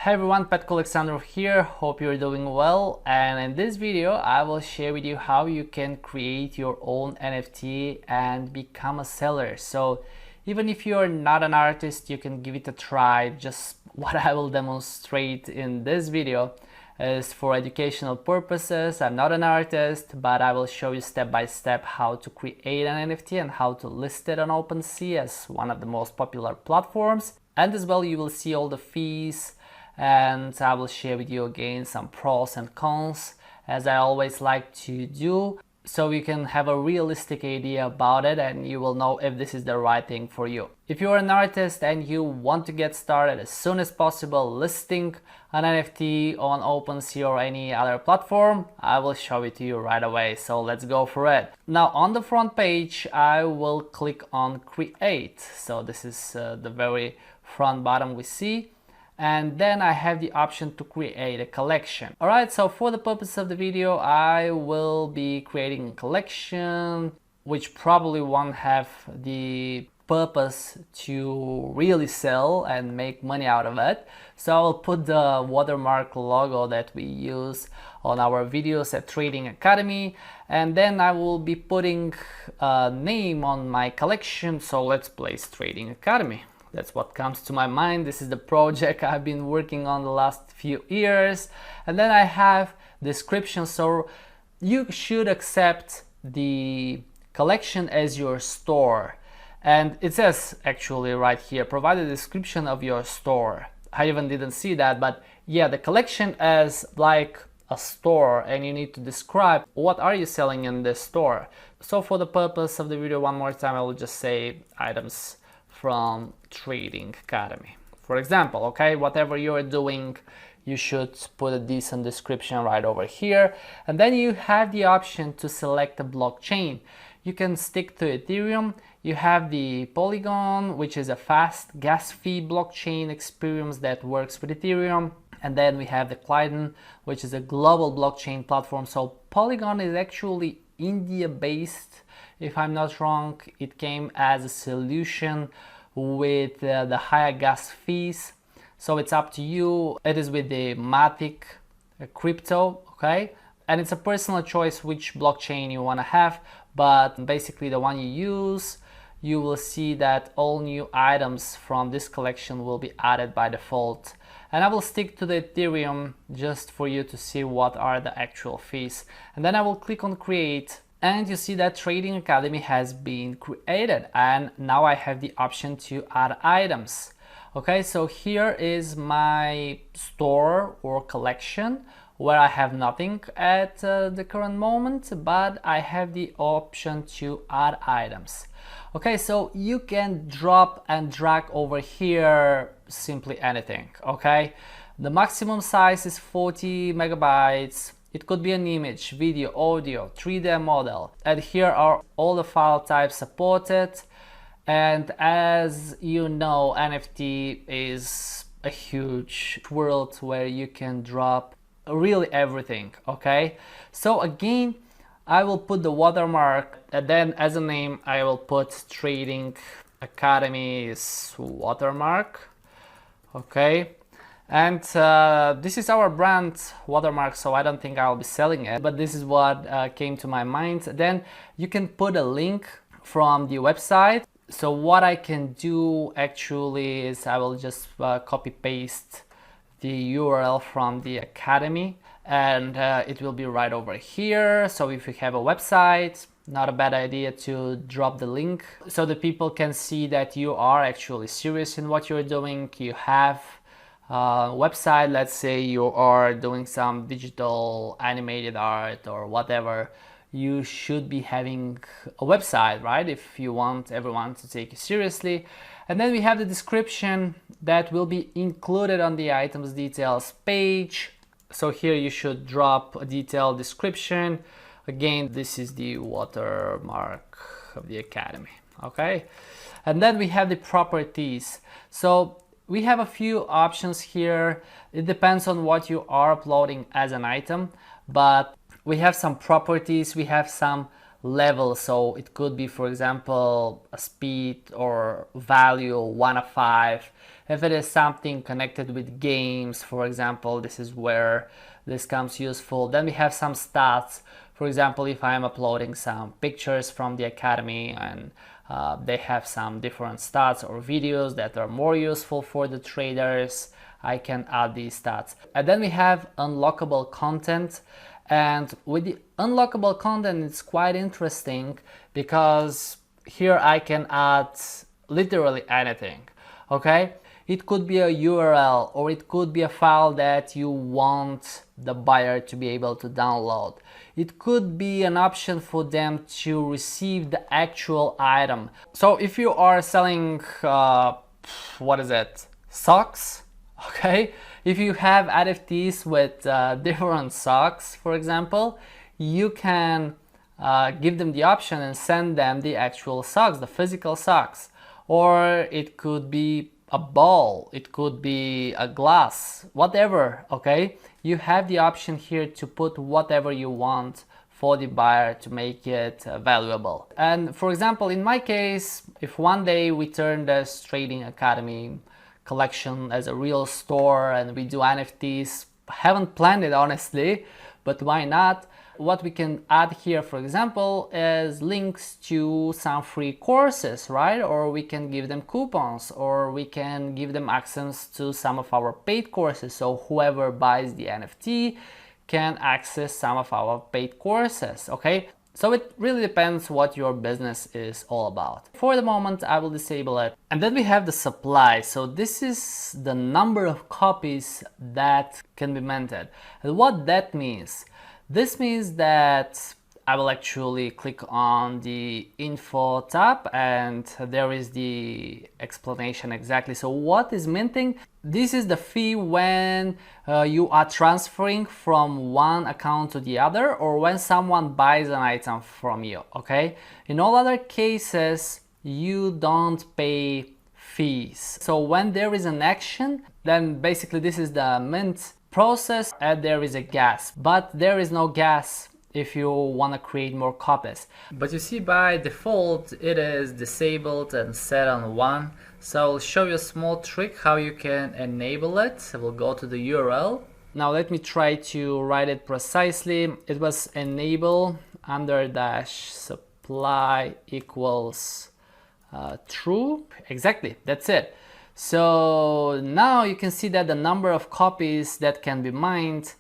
Hey everyone, Pet Alexander here. Hope you're doing well, and in this video I will share with you how you can create your own NFT and become a seller. So even if you're not an artist, you can give it a try. Just what I will demonstrate in this video is for educational purposes. I'm not an artist, but I will show you step by step how to create an NFT and how to list it on OpenSea as one of the most popular platforms. And as well, you will see all the fees, and I will share with you again some pros and cons, as I always like to do, so you can have a realistic idea about it and you will know if this is the right thing for you. If you're an artist and you want to get started as soon as possible listing an NFT on OpenSea or any other platform, I will show it to you right away. So let's go for it. Now on the front page, I will click on Create. So this is the very front bottom we see. And then I have the option to create a collection. Alright, so for the purpose of the video, I will be creating a collection which probably won't have the purpose to really sell and make money out of it. So I'll put the watermark logo that we use on our videos at Trading Academy, and then I will be putting a name on my collection. So let's place Trading Academy. That's what comes to my mind. This is the project I've been working on the last few years. And then I have description. So you should accept the collection as your store. And it says actually right here, provide a description of your store. I even didn't see that, but yeah, the collection is like a store and you need to describe what are you selling in this store. So for the purpose of the video, one more time, I will just say items from Trading Academy. For example, okay, whatever you're doing, you should put a decent description right over here. And then you have the option to select a blockchain. You can stick to Ethereum. You have the Polygon, which is a fast gas fee blockchain experience that works with Ethereum. And then we have the Create, which is a global blockchain platform. So Polygon is actually India-based. If I'm not wrong, it came as a solution with the higher gas fees. So it's up to you. It is with the Matic crypto, okay? And it's a personal choice which blockchain you want to have, but basically the one you use, you will see that all new items from this collection will be added by default. And I will stick to the Ethereum just for you to see what are the actual fees. And then I will click on Create. And you see that Trading Academy has been created, and now I have the option to add items. Okay, so here is my store or collection where I have nothing at the current moment, but I have the option to add items. Okay, so you can drop and drag over here simply anything. Okay, the maximum size is 40 megabytes. It could be an image, video, audio, 3D model. And here are all the file types supported. And as you know, NFT is a huge world where you can drop really everything, okay? So again, I will put the watermark, and then as a name, I will put Trading Academy's watermark, okay? And this is our brand watermark, so I don't think I'll be selling it, but this is what came to my mind. Then you can put a link from the website. So what I can do actually is I will just copy paste the URL from the Academy, and it will be right over here. So if you have a website, not a bad idea to drop the link so that people can see that you are actually serious in what you're doing. You have website, let's say you are doing some digital animated art or whatever, you should be having a website, right? If you want everyone to take you seriously. And then we have the description that will be included on the items details page. So here you should drop a detailed description. Again, this is the watermark of the Academy, okay? And then we have the properties. So we have a few options here. It depends on what you are uploading as an item, but we have some properties, we have some level. So it could be, for example, a speed or value 1 of 5. If it is something connected with games, for example, this is where this comes useful. Then we have some stats. For example, if I'm uploading some pictures from the Academy and they have some different stats or videos that are more useful for the traders, I can add these stats. And then we have unlockable content. And with the unlockable content, it's quite interesting because here I can add literally anything, okay? It could be a URL or it could be a file that you want the buyer to be able to download. It could be an option for them to receive the actual item. So if you are selling, socks, okay? If you have NFTs with different socks, for example, you can give them the option and send them the actual socks, the physical socks. Or it could be a ball, it could be a glass, whatever, okay? You have the option here to put whatever you want for the buyer to make it valuable. And for example, in my case, if one day we turn this Trading Academy collection as a real store and we do NFTs, haven't planned it honestly, but why not? What we can add here, for example, is links to some free courses, right? Or we can give them coupons, or we can give them access to some of our paid courses. So whoever buys the NFT can access some of our paid courses, okay? So it really depends what your business is all about. For the moment, I will disable it. And then we have the supply. So this is the number of copies that can be minted. And what that means? This means that I will actually click on the info tab and there is the explanation exactly. So what is minting? This is the fee when you are transferring from one account to the other or when someone buys an item from you, okay? In all other cases, you don't pay fees. So when there is an action, then basically this is the mint process and there is a gas, but there is no gas if you want to create more copies. But you see, by default it is disabled and set on 1. So I'll show you a small trick how you can enable it. I will go to the URL. Now let me try to write it precisely. It was enable _ supply equals true. Exactly, that's it. So now you can see that the number of copies that can be mined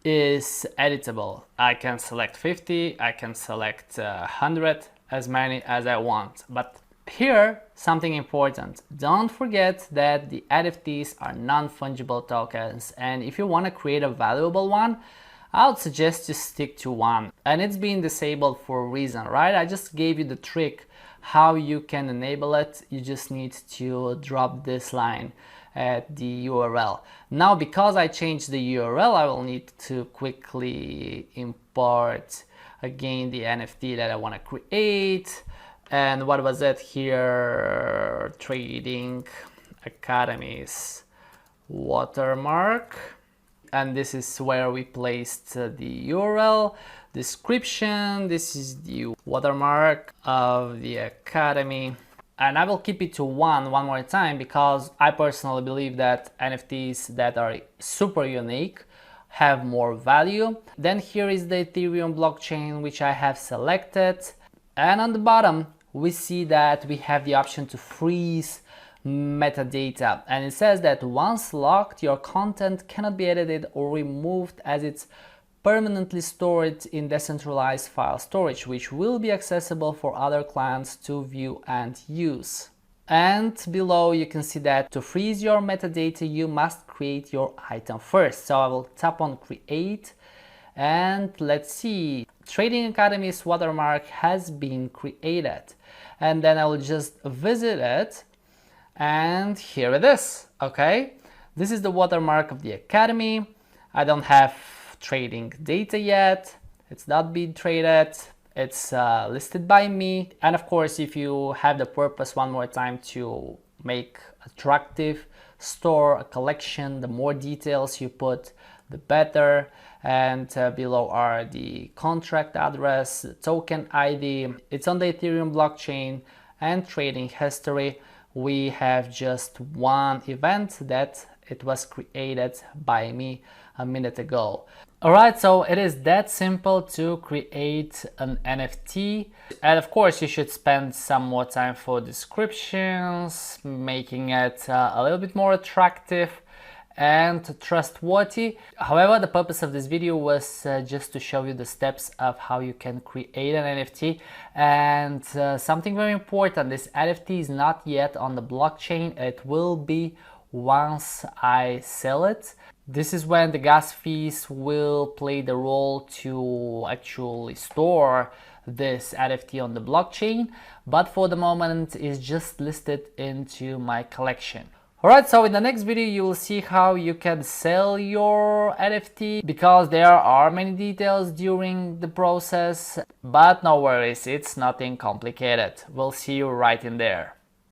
is editable. I can select 50, I can select 100, as many as I want. But here, something important. Don't forget that the NFTs are non-fungible tokens, and if you want to create a valuable one, I would suggest you stick to one. And it's being disabled for a reason, right? I just gave you the trick how you can enable it. You just need to drop this line at the URL. Now, because I changed the URL, I will need to quickly import again the NFT that I want to create. And what was it here? Trading Academy's watermark. And this is where we placed the URL. Description, this is the watermark of the Academy. And I will keep it to one more time because I personally believe that NFTs that are super unique have more value. Then here is the Ethereum blockchain, which I have selected. And on the bottom, we see that we have the option to freeze metadata. And it says that once locked, your content cannot be edited or removed as it's permanently stored in decentralized file storage, which will be accessible for other clients to view and use. And below you can see that to freeze your metadata, you must create your item first. So I will tap on create and let's see, Trading Academy's watermark has been created. And then I will just visit it and here it is, okay? This is the watermark of the Academy. I don't have trading data yet, it's not being traded, it's listed by me. And of course, if you have the purpose one more time to make attractive store, a collection. The more details you put, the better. And below are the contract address, the token ID. It's on the Ethereum blockchain, and trading history. We have just one event that it was created by me a minute ago. Alright, so it is that simple to create an NFT. And of course, you should spend some more time for descriptions, making it a little bit more attractive and trustworthy. However, the purpose of this video was just to show you the steps of how you can create an NFT. And something very important, this NFT is not yet on the blockchain. It will be once I sell it. This is when the gas fees will play the role to actually store this NFT on the blockchain, but for the moment it's just listed into my collection. Alright, so in the next video you will see how you can sell your NFT, because there are many details during the process, but no worries, it's nothing complicated. We'll see you right in there.